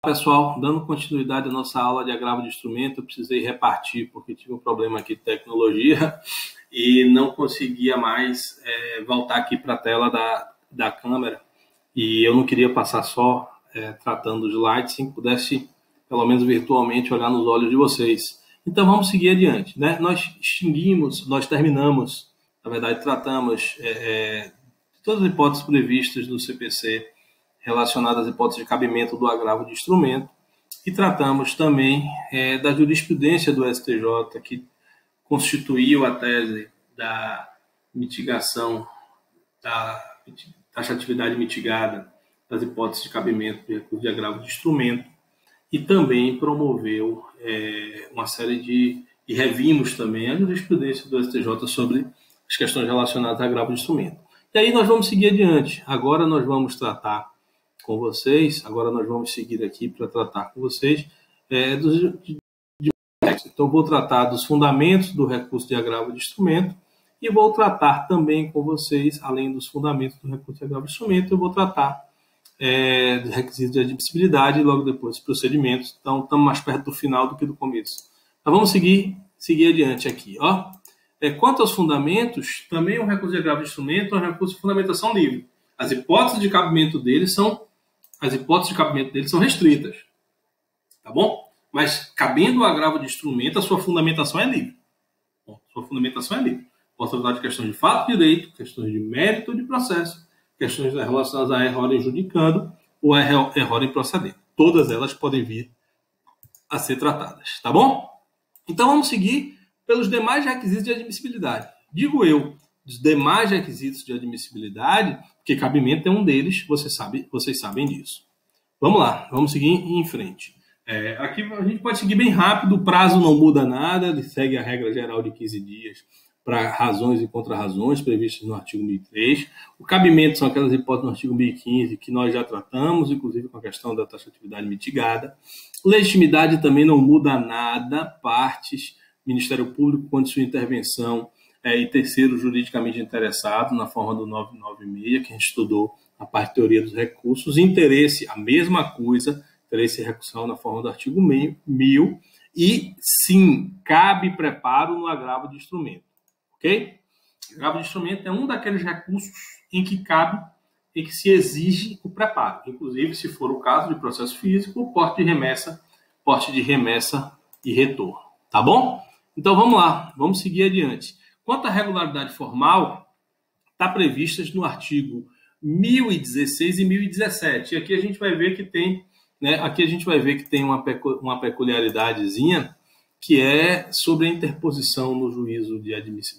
Pessoal, dando continuidade à nossa aula de agravo de instrumento, eu precisei repartir porque tive um problema aqui de tecnologia e não conseguia mais voltar aqui para a tela da câmera. E eu não queria passar só tratando os slides, sem que pudesse, pelo menos virtualmente, olhar nos olhos de vocês. Então vamos seguir adiante, né? Nós terminamos, na verdade, tratamos de todas as hipóteses previstas do CPC relacionadas às hipóteses de cabimento do agravo de instrumento, e tratamos também da jurisprudência do STJ, que constituiu a tese da mitigação, da taxatividade mitigada das hipóteses de cabimento de recurso de agravo de instrumento, e também promoveu uma série e revimos também a jurisprudência do STJ sobre as questões relacionadas a agravo de instrumento. E aí nós vamos seguir adiante. Agora nós vamos tratar com vocês, agora nós vamos seguir aqui para tratar com vocês então vou tratar dos fundamentos do recurso de agravo de instrumento e vou tratar também com vocês, além dos fundamentos do recurso de agravo de instrumento, eu vou tratar dos requisitos de admissibilidade e logo depois dos procedimentos. Então estamos mais perto do final do que do começo. Então vamos seguir adiante aqui. Quanto aos fundamentos, também o recurso de agravo de instrumento é um recurso de fundamentação livre. As hipóteses de cabimento dele são restritas, tá bom? Mas, cabendo o agravo de instrumento, a sua fundamentação é livre. Posso tratar de questões de fato, direito, questões de mérito de processo, questões relacionadas a erro em judicando ou a erro em procedendo. Todas elas podem vir a ser tratadas, tá bom? Então, vamos seguir pelos demais requisitos de admissibilidade. Digo eu, os demais requisitos de admissibilidade, porque cabimento é um deles, vocês sabem disso. Vamos lá, vamos seguir em frente. Aqui a gente pode seguir bem rápido, o prazo não muda nada, ele segue a regra geral de 15 dias para razões e contra-razões previstas no artigo 1003. O cabimento são aquelas hipóteses no artigo 1015 que nós já tratamos, inclusive com a questão da taxatividade mitigada. Legitimidade também não muda nada, partes, Ministério Público, quando sua intervenção e terceiro juridicamente interessado, na forma do 996, que a gente estudou a parte de teoria dos recursos. Interesse, a mesma coisa, interesse recursal na forma do artigo 1000, e sim, cabe preparo no agravo de instrumento, ok? Agravo de instrumento é um daqueles recursos em que se exige o preparo, inclusive se for o caso de processo físico, porte de remessa e retorno, tá bom? Então vamos lá, vamos seguir adiante. Quanto à regularidade formal, está prevista no artigo 1016 e 1017. E aqui a gente vai ver que tem, uma peculiaridadezinha, que é sobre a interposição no juízo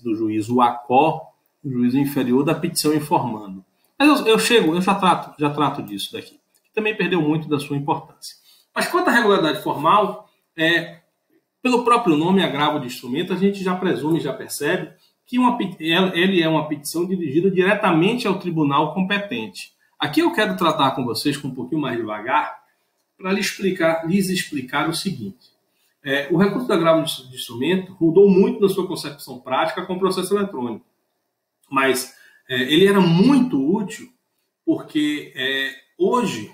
do juízo ACO, do juízo inferior, da petição informando. Mas eu já trato disso daqui, que também perdeu muito da sua importância. Mas quanto à regularidade formal, pelo próprio nome agravo de instrumento, a gente já presume, já percebe que ele é uma petição dirigida diretamente ao tribunal competente. Aqui eu quero tratar com vocês com um pouquinho mais devagar para lhes explicar o seguinte. O recurso do agravo de instrumento mudou muito na sua concepção prática com o processo eletrônico, mas ele era muito útil porque hoje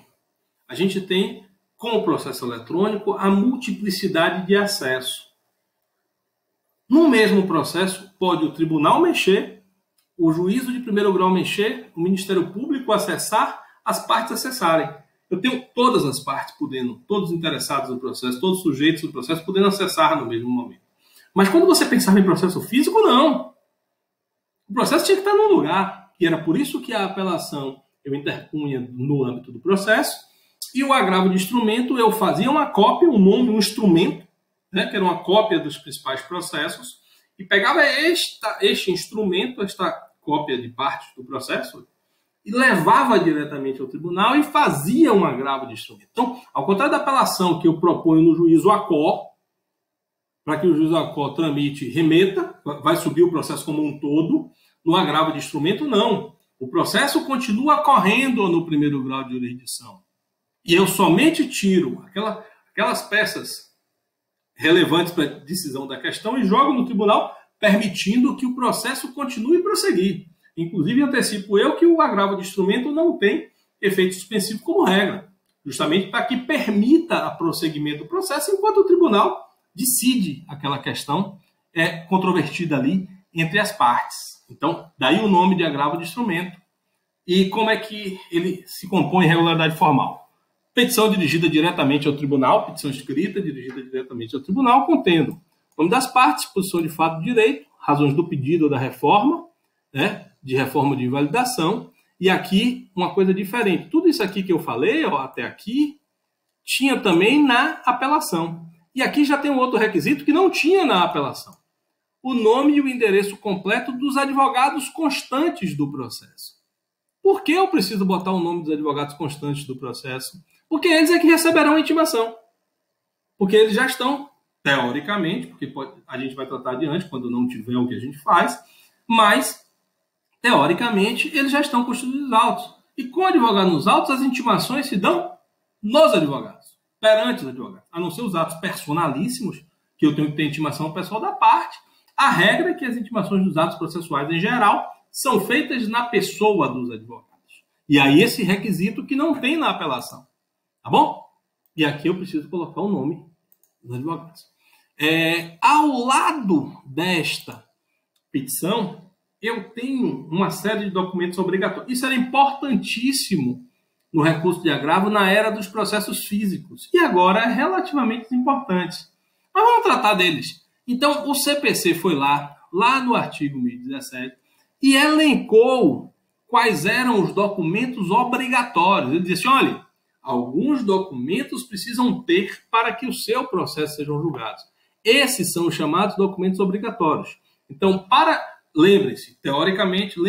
a gente tem, com o processo eletrônico, a multiplicidade de acesso. No mesmo processo, pode o tribunal mexer, o juízo de primeiro grau mexer, o Ministério Público acessar, as partes acessarem. Eu tenho todas as partes todos interessados no processo, todos os sujeitos do processo podendo acessar no mesmo momento. Mas quando você pensava em processo físico, não. O processo tinha que estar num lugar, e era por isso que a apelação eu interpunha no âmbito do processo, e o agravo de instrumento eu fazia uma cópia, um nome, um instrumento, que era uma cópia dos principais processos, e pegava este instrumento, esta cópia de partes do processo, e levava diretamente ao tribunal e fazia um agravo de instrumento. Então, ao contrário da apelação que eu proponho no juízo ACO, para que o juízo ACO tramite, remeta, vai subir o processo como um todo, no agravo de instrumento, não. O processo continua correndo no primeiro grau de jurisdição. E eu somente tiro aquelas peças relevantes para a decisão da questão e jogo no tribunal, permitindo que o processo continue a prosseguir. Inclusive, antecipo eu que o agravo de instrumento não tem efeito suspensivo como regra. justamente para que permita o prosseguimento do processo enquanto o tribunal decide aquela questão controvertida ali entre as partes. Então, daí o nome de agravo de instrumento. E como é que ele se compõe em regularidade formal? Petição dirigida diretamente ao tribunal, petição escrita dirigida diretamente ao tribunal, contendo nome das partes, posição de fato de direito, razões do pedido ou da reforma, né, de reforma de invalidação, e aqui uma coisa diferente. Tudo isso aqui que eu falei, ó, até aqui, tinha também na apelação. E aqui já tem um outro requisito que não tinha na apelação. O nome e o endereço completo dos advogados constantes do processo. Por que eu preciso botar o nome dos advogados constantes do processo? Porque eles é que receberão a intimação. Porque eles já estão, teoricamente, porque a gente vai tratar adiante quando não tiver o que a gente faz, mas, teoricamente, eles já estão constituídos autos. E com o advogado nos autos, as intimações se dão nos advogados, perante os advogados. A não ser os atos personalíssimos, que eu tenho que ter intimação pessoal da parte. A regra é que as intimações dos atos processuais em geral são feitas na pessoa dos advogados. E aí esse requisito que não tem na apelação. Tá bom? E aqui eu preciso colocar o nome dos advogados. Ao lado desta petição, eu tenho uma série de documentos obrigatórios. Isso era importantíssimo no recurso de agravo na era dos processos físicos. E agora é relativamente importante. Mas vamos tratar deles. Então, o CPC foi lá no artigo 1017, e elencou quais eram os documentos obrigatórios. Ele disse assim, olha, alguns documentos precisam ter para que o seu processo sejam julgados. Esses são os chamados documentos obrigatórios. Então, lembrem-se, teoricamente,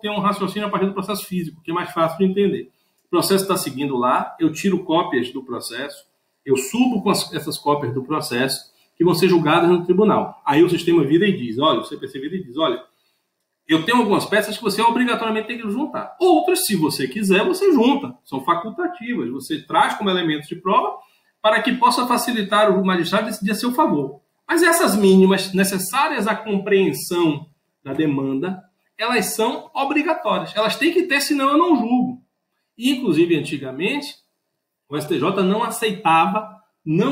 tenham um raciocínio a partir do processo físico, que é mais fácil de entender. O processo está seguindo lá, eu tiro cópias do processo, eu subo com essas cópias do processo, que vão ser julgadas no tribunal. Aí o sistema vira e diz, olha, o CPC vira e diz, olha, eu tenho algumas peças que você obrigatoriamente tem que juntar. Outras, se você quiser, você junta. São facultativas. Você traz como elementos de prova para que possa facilitar o magistrado decidir a seu favor. Mas essas mínimas necessárias à compreensão da demanda, elas são obrigatórias. Elas têm que ter, senão eu não julgo. E, inclusive, antigamente, o STJ não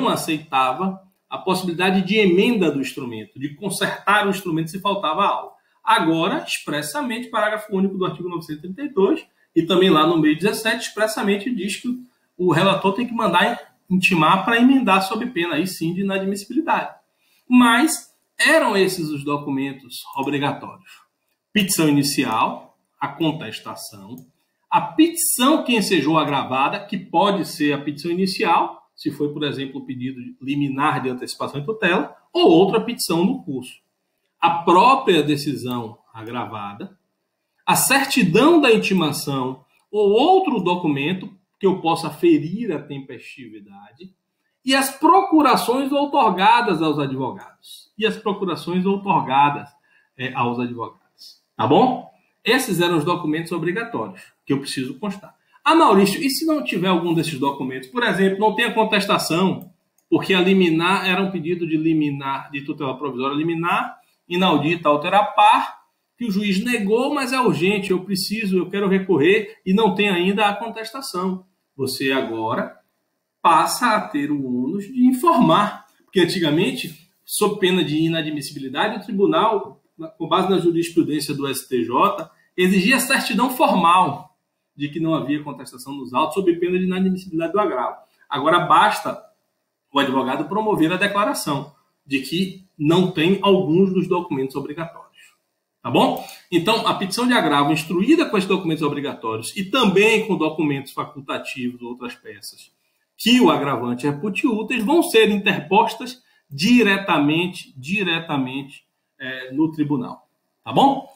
aceitava a possibilidade de emenda do instrumento, de consertar o instrumento se faltava algo. Agora, expressamente, parágrafo único do artigo 932, e também lá no 1017, expressamente diz que o relator tem que mandar intimar para emendar sob pena, aí sim, de inadmissibilidade. Mas eram esses os documentos obrigatórios. Petição inicial, a contestação, a petição que ensejou agravada, que pode ser a petição inicial, se foi, por exemplo, o pedido liminar de antecipação e tutela, ou outra petição no curso. A própria decisão agravada, a certidão da intimação ou outro documento que eu possa ferir a tempestividade e as procurações outorgadas aos advogados. Tá bom? Esses eram os documentos obrigatórios que eu preciso constar. Maurício, e se não tiver algum desses documentos? Por exemplo, não tem a contestação, porque a liminar era um pedido de liminar, de tutela provisória liminar, inaudita, alterar par, que o juiz negou, mas é urgente, eu quero recorrer, e não tem ainda a contestação. Você agora passa a ter o ônus de informar, porque antigamente, sob pena de inadmissibilidade, o tribunal, com base na jurisprudência do STJ, exigia certidão formal de que não havia contestação nos autos sob pena de inadmissibilidade do agravo. Agora basta o advogado promover a declaração de que não tem alguns dos documentos obrigatórios. Tá bom? Então, a petição de agravo instruída com esses documentos obrigatórios e também com documentos facultativos, outras peças, que o agravante repute úteis, vão ser interpostas diretamente no tribunal. Tá bom?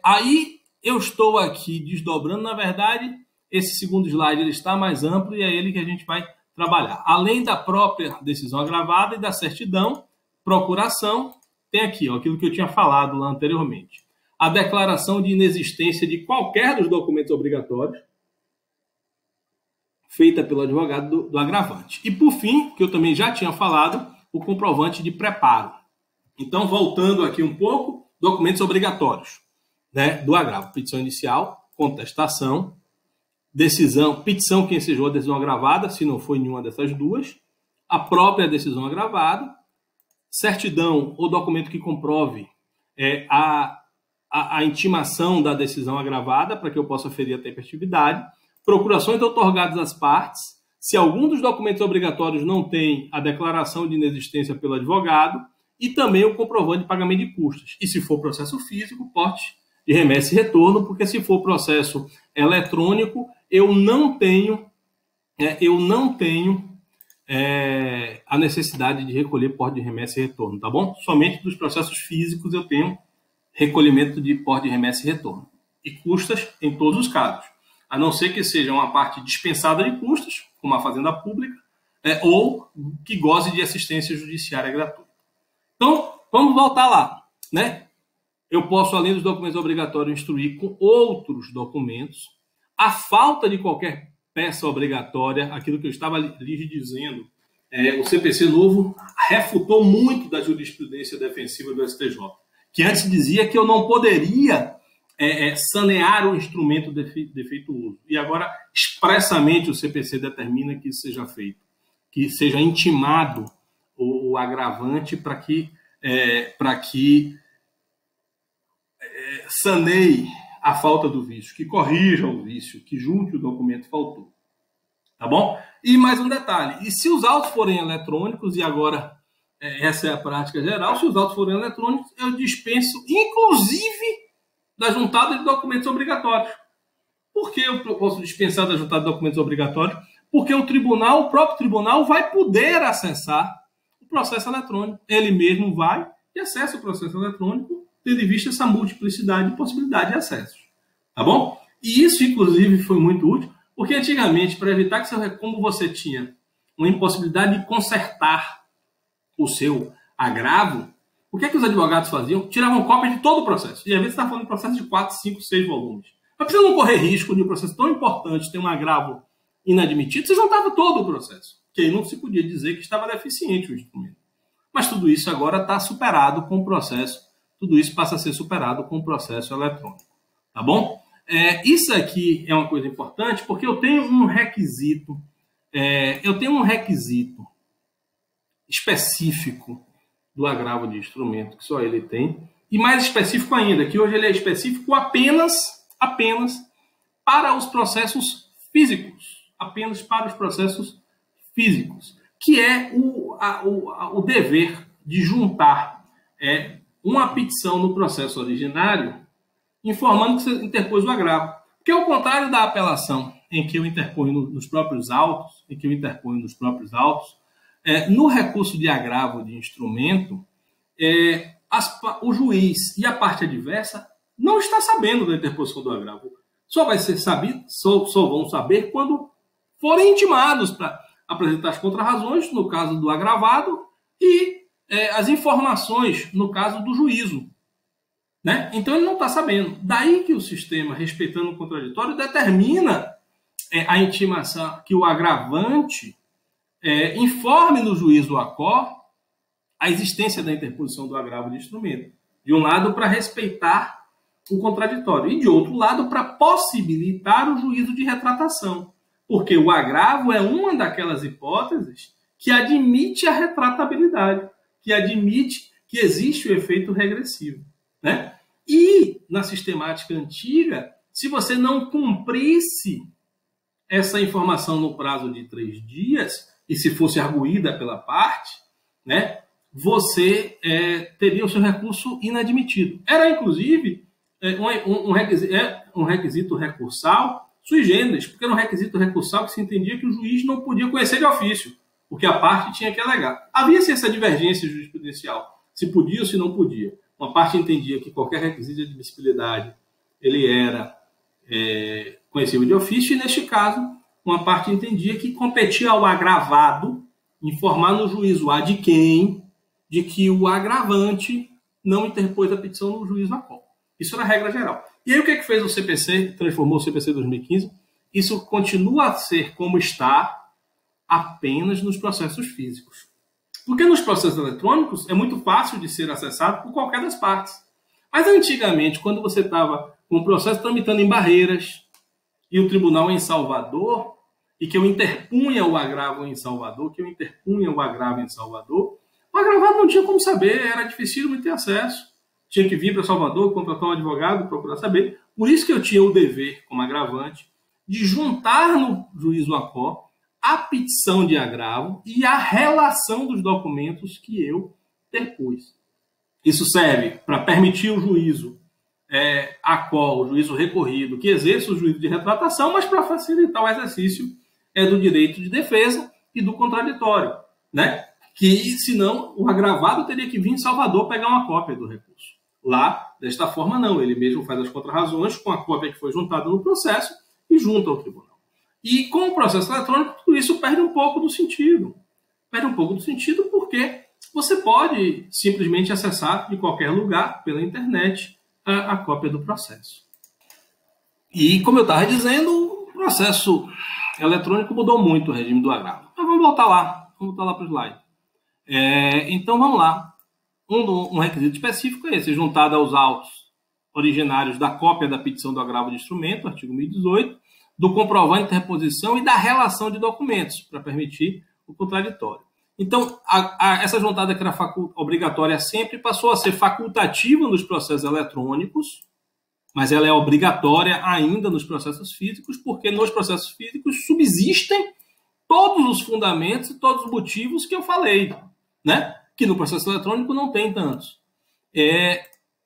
Aí eu estou aqui desdobrando, na verdade, esse segundo slide ele está mais amplo e é ele que a gente vai trabalhar. Além da própria decisão agravada e da certidão, procuração, tem aqui aquilo que eu tinha falado lá anteriormente. A declaração de inexistência de qualquer dos documentos obrigatórios feita pelo advogado do agravante. E, por fim, que eu também já tinha falado, o comprovante de preparo. Então, voltando aqui um pouco, documentos obrigatórios, né, do agravo. Petição inicial, contestação, petição que ensejou a decisão agravada, se não foi nenhuma dessas duas, a própria decisão agravada, certidão ou documento que comprove a intimação da decisão agravada, para que eu possa ferir a tempestividade, procurações outorgadas às partes, se algum dos documentos obrigatórios não tem a declaração de inexistência pelo advogado, e também o comprovante de pagamento de custas. E se for processo físico, porte de remessa e retorno, porque se for processo eletrônico, eu não tenho a necessidade de recolher porte de remessa e retorno, tá bom? Somente dos processos físicos eu tenho recolhimento de porte de remessa e retorno. E custas em todos os casos, a não ser que seja uma parte dispensada de custas, como a fazenda pública, ou que goze de assistência judiciária gratuita. Então, vamos voltar lá, né? Eu posso, além dos documentos obrigatórios, instruir com outros documentos. A falta de qualquer peça obrigatória, aquilo que eu estava lhes dizendo, o CPC novo refutou muito da jurisprudência defensiva do STJ, que antes dizia que eu não poderia sanear o instrumento defeituoso. E agora, expressamente, o CPC determina que isso seja feito, que seja intimado o agravante para que saneie a falta do vício, que corrija o vício, que junte o documento faltou. Tá bom? E mais um detalhe, e se os autos forem eletrônicos, e agora essa é a prática geral, se os autos forem eletrônicos, eu dispenso, inclusive, da juntada de documentos obrigatórios. Por que eu posso dispensar da juntada de documentos obrigatórios? Porque o próprio tribunal vai poder acessar o processo eletrônico. Ele mesmo vai e acessa o processo eletrônico, tendo em vista essa multiplicidade de possibilidade de acessos. Tá bom? E isso, inclusive, foi muito útil, porque antigamente, para evitar que como você tinha uma impossibilidade de consertar o seu agravo, o que é que os advogados faziam? Tiravam cópia de todo o processo. E às vezes você está falando de processo de 4, 5, 6 volumes. Mas para você não correr risco de um processo tão importante ter um agravo inadmitido, você juntava todo o processo. Que aí não se podia dizer que estava deficiente o instrumento. Mas tudo isso agora está superado com o processo. Tudo isso passa a ser superado com o processo eletrônico. Tá bom? Isso aqui é uma coisa importante porque eu tenho um requisito. Eu tenho um requisito específico do agravo de instrumento, que só ele tem. E mais específico ainda, que hoje ele é específico apenas para os processos físicos. Apenas para os processos físicos. Que é o dever de juntar uma petição no processo originário informando que você interpôs o agravo. Porque ao contrário da apelação, em que eu interponho nos próprios autos, no recurso de agravo de instrumento, o juiz e a parte adversa não está sabendo da interposição do agravo. Só vai ser sabido, só vão saber quando forem intimados para apresentar as contrarrazões, no caso do agravado, e as informações, no caso do juízo. Né? Então ele não está sabendo. Daí que o sistema, respeitando o contraditório, determina a intimação, que o agravante informe no juízo do ACOR a existência da interposição do agravo de instrumento. De um lado, para respeitar o contraditório, e de outro lado, para possibilitar o juízo de retratação. Porque o agravo é uma daquelas hipóteses que admite a retratabilidade, que admite que existe o efeito regressivo. Né? E, na sistemática antiga, se você não cumprisse essa informação no prazo de 3 dias, e se fosse arguída pela parte, né, você teria o seu recurso inadmitido. Era, inclusive, um requisito recursal sui generis, porque era um requisito recursal que se entendia que o juiz não podia conhecer de ofício, porque a parte tinha que alegar. Havia-se essa divergência jurisprudencial, se podia ou se não podia. Uma parte entendia que qualquer requisito de admissibilidade ele era conhecível de ofício, e neste caso, uma parte entendia que competia ao agravado informar no juízo A de que o agravante não interpôs a petição no juízo ACOR. Isso era a regra geral. E aí o que fez o CPC, transformou o CPC 2015? Isso continua a ser como está apenas nos processos físicos. Porque nos processos eletrônicos é muito fácil de ser acessado por qualquer das partes. Mas antigamente, quando você estava com o processo tramitando em Barreiras, e o tribunal em Salvador, e que eu interpunha o agravo em Salvador, o agravado não tinha como saber, era difícil ter acesso. Tinha que vir para Salvador, contratar um advogado, procurar saber. Por isso que eu tinha o dever, como agravante, de juntar no juízo ACO a petição de agravo e a relação dos documentos que eu interpus. Isso serve para permitir o juízo ACO, o juízo recorrido, que exerça o juízo de retratação, mas para facilitar o exercício do direito de defesa e do contraditório, né? Que, senão, o agravado teria que vir em Salvador pegar uma cópia do recurso. Lá, desta forma, não. Ele mesmo faz as contrarrazões com a cópia que foi juntada no processo e junta ao tribunal. E com o processo eletrônico, tudo isso perde um pouco do sentido. Perde um pouco do sentido porque você pode simplesmente acessar de qualquer lugar, pela internet, a cópia do processo. E, como eu estava dizendo, o processo eletrônico mudou muito o regime do agravo. Mas vamos voltar lá para o slide. Então, vamos lá. Um requisito específico é esse, juntado aos autos originários da cópia da petição do agravo de instrumento, artigo 1018, do comprovante de reposição e da relação de documentos, para permitir o contraditório. Então, essa juntada que era obrigatória sempre passou a ser facultativa nos processos eletrônicos, mas ela é obrigatória ainda nos processos físicos, porque nos processos físicos subsistem todos os fundamentos e todos os motivos que eu falei, né? Que no processo eletrônico não tem tantos.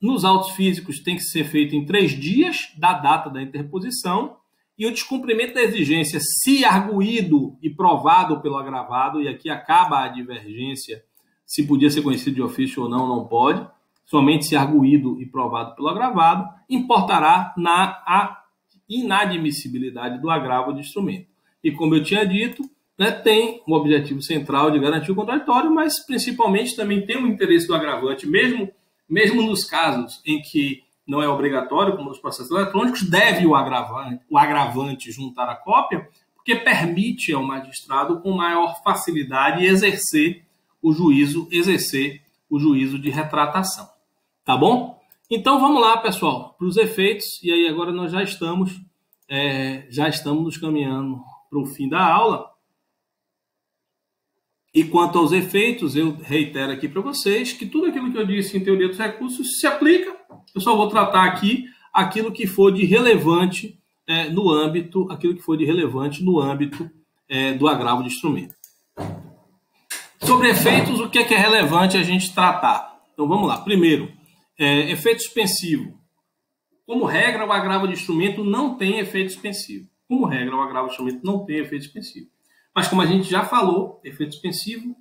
Nos autos físicos tem que ser feito em 3 dias da data da interposição, e o descumprimento da exigência, se arguído e provado pelo agravado, e aqui acaba a divergência, se podia ser conhecido de ofício ou não, não pode, somente se arguído e provado pelo agravado, importará na inadmissibilidade do agravo de instrumento. E como eu tinha dito, né, tem um objetivo central de garantir o contraditório, mas principalmente também tem o interesse do agravante, mesmo nos casos em que não é obrigatório, como nos processos eletrônicos, deve o agravante juntar a cópia, porque permite ao magistrado com maior facilidade exercer o juízo de retratação. Tá bom? Então vamos lá, pessoal, para os efeitos, e aí agora nós já estamos nos caminhando para o fim da aula. E quanto aos efeitos, eu reitero aqui para vocês que tudo aquilo que eu disse em teoria dos recursos se aplica. Eu só vou tratar aqui aquilo que for de relevante no âmbito do agravo de instrumento. Sobre efeitos, o que é relevante a gente tratar? Então vamos lá. Primeiro, efeito suspensivo. Como regra, o agravo de instrumento não tem efeito suspensivo. Mas, como a gente já falou, efeito suspensivo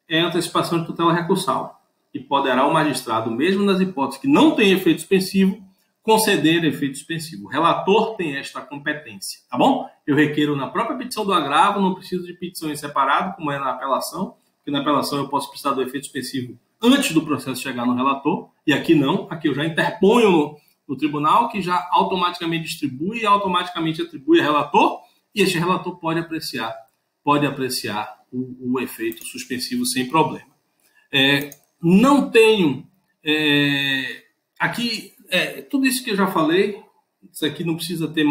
é antecipação de tutela recursal. E poderá o magistrado, mesmo nas hipóteses que não tem efeito suspensivo, conceder efeito suspensivo. O relator tem esta competência, tá bom? Eu requeiro na própria petição do agravo, não preciso de petição em separado, como é na apelação, porque na apelação eu posso precisar do efeito suspensivo antes do processo chegar no relator, e aqui não, aqui eu já interponho no tribunal, que já automaticamente distribui e automaticamente atribui a relator, e este relator pode apreciar o efeito suspensivo sem problema. Não tenho aqui tudo isso que eu já falei. Isso aqui não precisa ter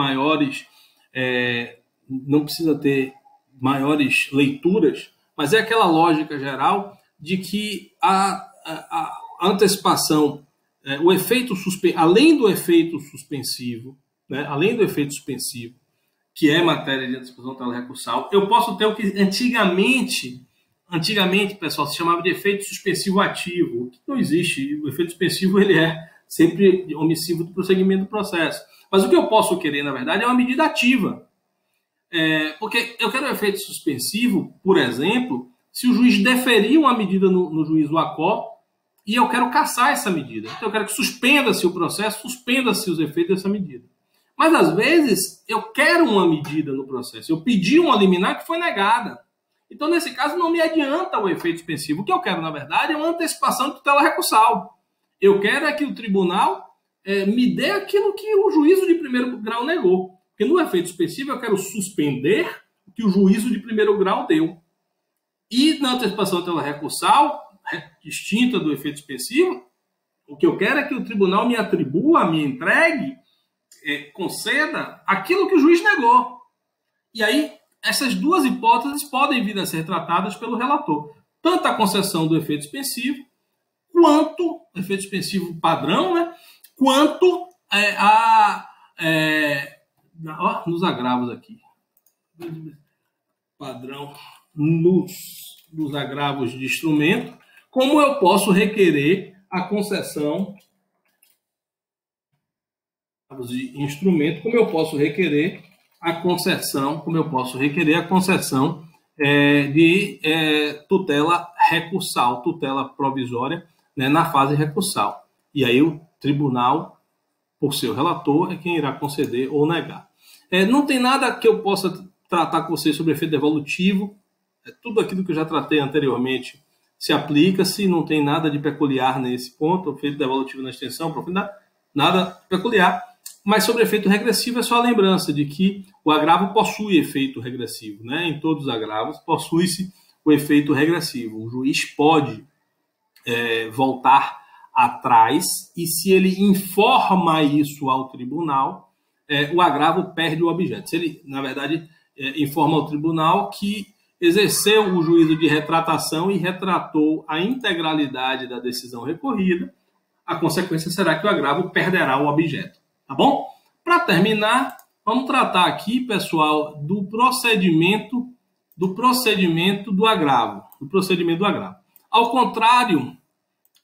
maiores leituras, mas é aquela lógica geral de que a antecipação, o efeito além do efeito suspensivo, né, que é matéria de antecipação da tutela recursal, eu posso ter o que antigamente, pessoal, se chamava de efeito suspensivo ativo, o que não existe. O efeito suspensivo ele é sempre omissivo do prosseguimento do processo. Mas o que eu posso querer, na verdade, é uma medida ativa. Porque eu quero um efeito suspensivo, por exemplo, se o juiz deferir uma medida no juízo ACO e eu quero cassar essa medida. Então eu quero que suspenda-se o processo, suspenda-se os efeitos dessa medida. Mas, às vezes, eu quero uma medida no processo. Eu pedi uma liminar que foi negada. Então, nesse caso, não me adianta o efeito suspensivo. O que eu quero, na verdade, é uma antecipação de tutela recursal. Eu quero é que o tribunal me dê aquilo que o juízo de primeiro grau negou. Porque no efeito suspensivo eu quero suspender o que o juízo de primeiro grau deu. E na antecipação de tutela recursal, distinta do efeito suspensivo, o que eu quero é que o tribunal me atribua, me entregue conceda aquilo que o juiz negou. E aí, essas duas hipóteses podem vir a ser tratadas pelo relator. Tanto a concessão do efeito suspensivo, quanto efeito suspensivo padrão, né? Quanto nos agravos aqui. Padrão nos agravos de instrumento, como eu posso requerer a concessão de instrumento, como eu posso requerer a concessão, de tutela recursal, tutela provisória, né, na fase recursal. E aí o tribunal, por seu relator, é quem irá conceder ou negar. Não tem nada que eu possa tratar com vocês sobre efeito devolutivo. Tudo aquilo que eu já tratei anteriormente se aplica, se não tem nada de peculiar nesse ponto. O efeito devolutivo na extensão, profundidade, nada peculiar. Mas sobre efeito regressivo é só a lembrança de que o agravo possui efeito regressivo, né? Em todos os agravos possui-se o efeito regressivo. O juiz pode voltar atrás e, se ele informa isso ao tribunal, o agravo perde o objeto. Se ele, na verdade, informa ao tribunal que exerceu o juízo de retratação e retratou a integralidade da decisão recorrida, a consequência será que o agravo perderá o objeto. Tá bom? Para terminar, vamos tratar aqui, pessoal, do procedimento do agravo.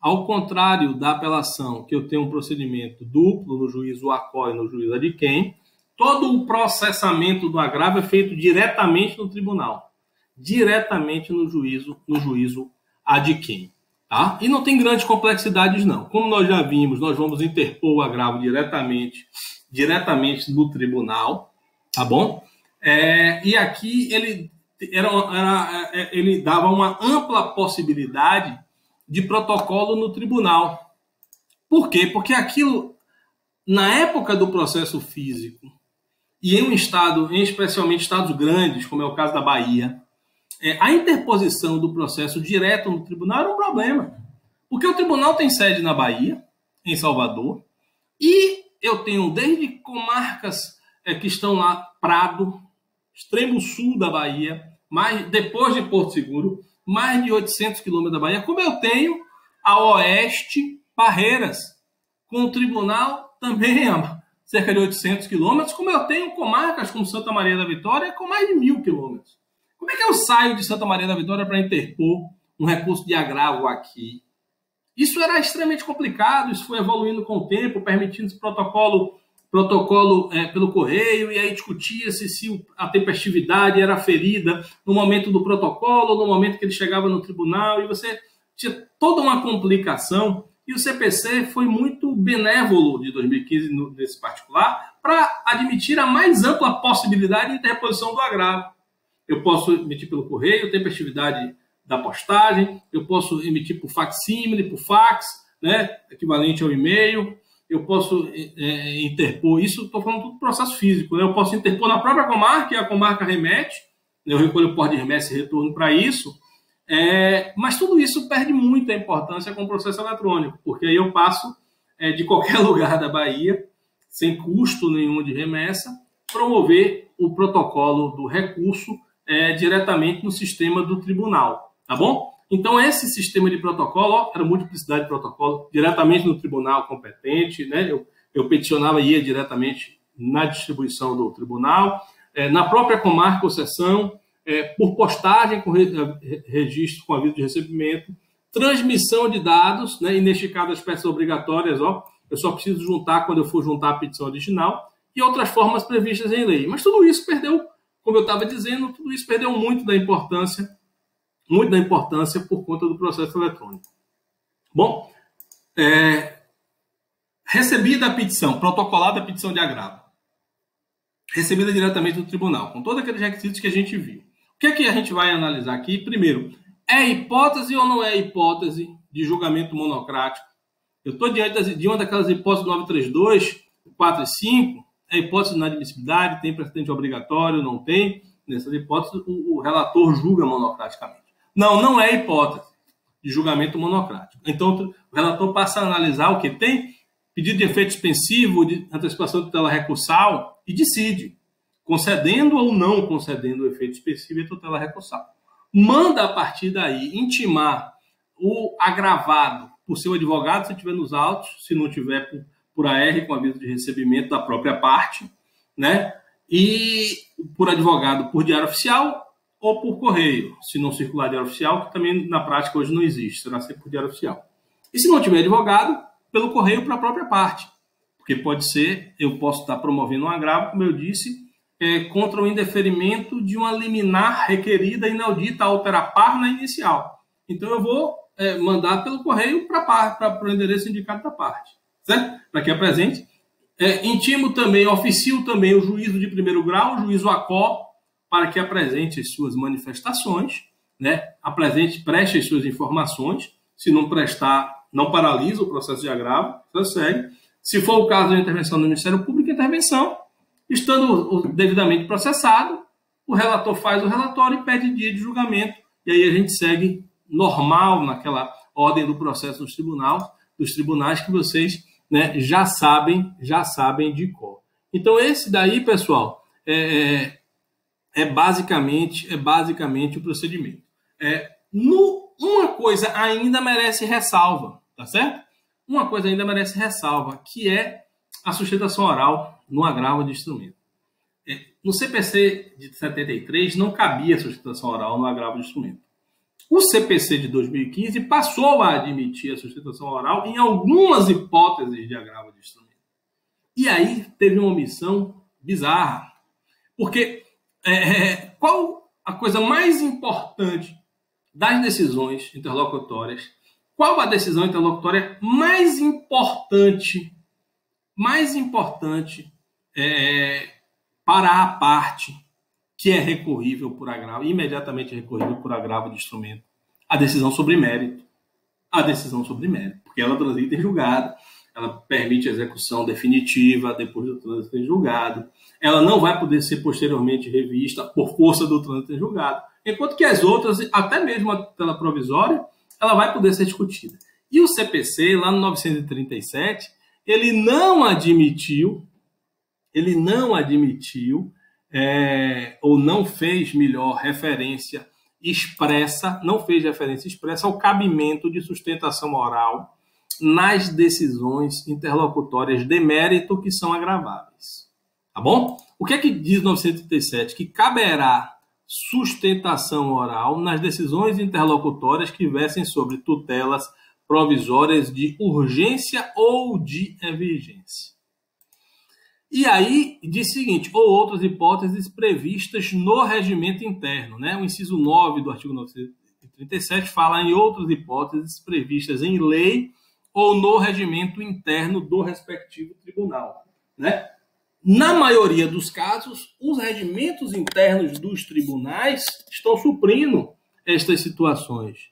Ao contrário da apelação, que eu tenho um procedimento duplo no juízo ACO e no juízo adquem, todo o processamento do agravo é feito diretamente no tribunal, diretamente no juízo adquem. Tá? E não tem grandes complexidades, não. Como nós já vimos, nós vamos interpor o agravo diretamente no tribunal, tá bom? E aqui ele dava uma ampla possibilidade de protocolo no tribunal. Por quê? Porque aquilo, na época do processo físico, e em um estado, especialmente estados grandes, como é o caso da Bahia, a interposição do processo direto no tribunal era um problema. Porque o tribunal tem sede na Bahia, em Salvador, e eu tenho desde comarcas que estão lá, Prado, extremo sul da Bahia, depois de Porto Seguro, mais de 800 quilômetros da Bahia, como eu tenho a oeste, Barreiras, com o tribunal também a cerca de 800 quilômetros, como eu tenho comarcas como Santa Maria da Vitória, com mais de 1.000 quilômetros. Como é que eu saio de Santa Maria da Vitória para interpor um recurso de agravo aqui? Isso era extremamente complicado, isso foi evoluindo com o tempo, permitindo esse protocolo pelo correio, e aí discutia-se se a tempestividade era ferida no momento do protocolo, no momento que ele chegava no tribunal, e você tinha toda uma complicação, e o CPC foi muito benévolo de 2015 nesse particular, para admitir a mais ampla possibilidade de interposição do agravo. Eu posso emitir pelo correio, tempestividade da postagem, eu posso emitir por facsímile, por fax, né, equivalente ao e-mail, eu posso interpor, isso estou falando do processo físico, né, eu posso interpor na própria comarca, e a comarca remete, eu recolho o porte de remessa e retorno para isso, mas tudo isso perde muita importância com o processo eletrônico, porque aí eu passo de qualquer lugar da Bahia, sem custo nenhum de remessa, promover o protocolo do recurso diretamente no sistema do tribunal, tá bom? Então, esse sistema de protocolo, era multiplicidade de protocolo, diretamente no tribunal competente, né? Eu peticionava e ia diretamente na distribuição do tribunal, na própria comarca ou seção, por postagem com registro com aviso de recebimento, transmissão de dados, né? E neste caso, as peças obrigatórias, eu só preciso juntar quando eu for juntar a petição original, e outras formas previstas em lei. Mas tudo isso perdeu, como eu estava dizendo, tudo isso perdeu muito da importância por conta do processo eletrônico. Bom, recebida a petição, protocolada a petição de agravo, recebida diretamente do tribunal, com todos aqueles requisitos que a gente viu. O que é que a gente vai analisar aqui? Primeiro, é hipótese ou não é hipótese de julgamento monocrático? Eu estou diante de uma daquelas hipóteses 932, 4 e 5, é hipótese de inadmissibilidade, tem precedente obrigatório, não tem. Nessas hipóteses, o relator julga monocraticamente. Não é hipótese de julgamento monocrático. Então, o relator passa a analisar o que tem pedido de efeito suspensivo, de antecipação de tutela recursal, e decide, concedendo ou não concedendo o efeito suspensivo e tutela recursal. Manda, a partir daí, intimar o agravado por seu advogado, se estiver nos autos, se não tiver por AR, com aviso de recebimento da própria parte, né? E por advogado por diário oficial ou por correio, se não circular diário oficial, que também na prática hoje não existe, será sempre por diário oficial. E se não tiver advogado, pelo correio para a própria parte, porque pode ser, eu posso estar promovendo um agravo, como eu disse, contra o indeferimento de uma liminar requerida inaudita alterar par na inicial. Então eu vou mandar pelo correio para o endereço indicado da parte, certo? Para que apresente. Intimo também, oficio também o juízo de primeiro grau, o juízo ACO, para que apresente as suas manifestações, né? Preste as suas informações. Se não prestar, não paralisa o processo de agravo, segue. Se for o caso da intervenção do Ministério Público, intervenção, estando devidamente processado, o relator faz o relatório e pede dia de julgamento, e aí a gente segue normal naquela ordem do processo dos tribunais que vocês, né, já sabem de cor. Então esse daí, pessoal, é basicamente o procedimento. Uma coisa ainda merece ressalva, tá certo? Uma coisa ainda merece ressalva, que é a sustentação oral no agravo de instrumento. No CPC de 73 não cabia sustentação oral no agravo de instrumento. O CPC de 2015 passou a admitir a sustentação oral em algumas hipóteses de agravo de instrumento. E aí teve uma omissão bizarra. Porque qual a coisa mais importante das decisões interlocutórias? Qual a decisão interlocutória mais importante para a parte que é recorrível por agravo, imediatamente recorrível por agravo de instrumento? A decisão sobre mérito. Porque ela transita em julgado, ela permite a execução definitiva depois do trânsito em julgado, ela não vai poder ser posteriormente revista por força do trânsito em julgado, enquanto que as outras, até mesmo a tutela provisória, ela vai poder ser discutida. E o CPC, lá no 937, ele não admitiu ou não fez referência expressa ao cabimento de sustentação oral nas decisões interlocutórias de mérito que são agraváveis. Tá bom? O que é que diz 937? Que caberá sustentação oral nas decisões interlocutórias que versem sobre tutelas provisórias de urgência ou de emergência. E aí diz o seguinte, ou outras hipóteses previstas no regimento interno, né? O inciso 9 do artigo 937 fala em outras hipóteses previstas em lei ou no regimento interno do respectivo tribunal, né? Na maioria dos casos, os regimentos internos dos tribunais estão suprindo estas situações.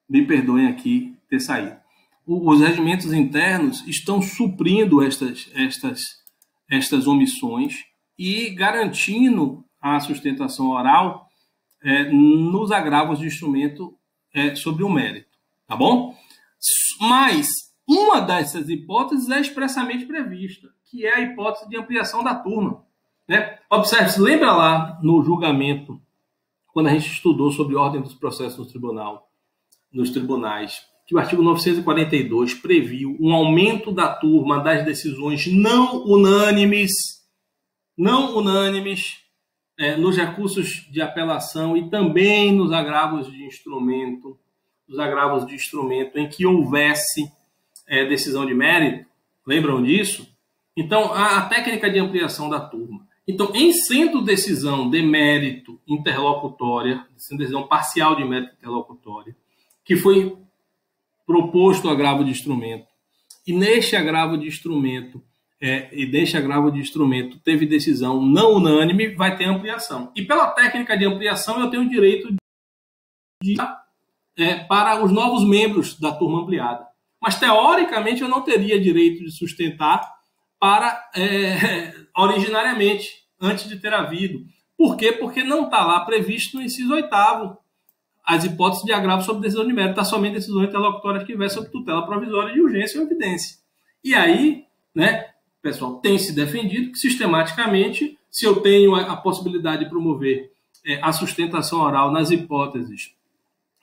Me perdoem aqui ter saído. Os regimentos internos estão suprindo estas omissões e garantindo a sustentação oral nos agravos de instrumento sobre o mérito. Tá bom? Mas uma dessas hipóteses é expressamente prevista, que é a hipótese de ampliação da turma, né? Observe, lembra lá no julgamento, quando a gente estudou sobre ordem dos processos nos tribunais, que o artigo 942 previu um aumento da turma das decisões não unânimes nos recursos de apelação e também nos agravos de instrumento, em que houvesse decisão de mérito. Lembram disso? Então, a técnica de ampliação da turma. Então, em sendo decisão de mérito interlocutória, sendo decisão parcial de mérito interlocutória, que foi proposto o agravo de instrumento, e neste agravo de instrumento teve decisão não unânime, vai ter ampliação. E pela técnica de ampliação, eu tenho o direito de para os novos membros da turma ampliada. Mas, teoricamente, eu não teria direito de sustentar para originariamente, antes de ter havido. Por quê? Porque não está lá previsto no inciso 8º as hipóteses de agravo sobre decisão de mérito, está somente decisão interlocutória que tiver sob tutela provisória de urgência ou evidência. E aí, né, pessoal, tem se defendido que sistematicamente, se eu tenho a possibilidade de promover a sustentação oral nas hipóteses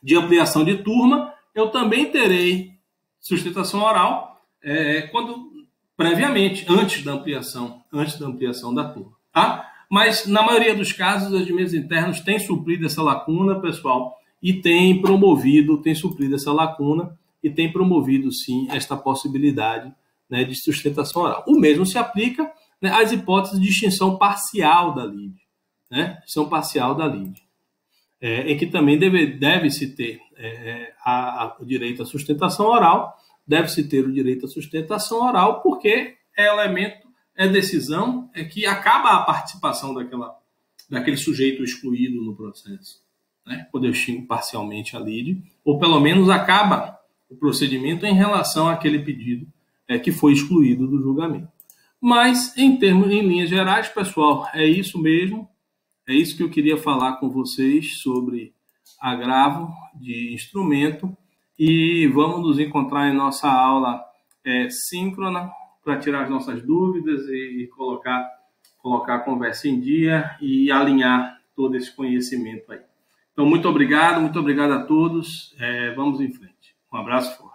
de ampliação de turma, eu também terei sustentação oral previamente, antes da ampliação da turma, tá? Mas, na maioria dos casos, os admissões internos têm suprido essa lacuna, pessoal, e têm suprido essa lacuna e têm promovido, sim, esta possibilidade, né, de sustentação oral. O mesmo se aplica, né, às hipóteses de extinção parcial da lide, né? Extinção parcial da lide. Em que também deve-se ter o direito à sustentação oral, porque é elemento, decisão, que acaba a participação daquele sujeito excluído no processo, né? Quando eu extingo parcialmente a lide, ou pelo menos acaba o procedimento em relação àquele pedido que foi excluído do julgamento. Mas, em linhas gerais, pessoal, é isso mesmo. É isso que eu queria falar com vocês sobre agravo de instrumento, e vamos nos encontrar em nossa aula síncrona para tirar as nossas dúvidas e colocar a conversa em dia e alinhar todo esse conhecimento aí. Então, muito obrigado a todos. Vamos em frente. Um abraço forte.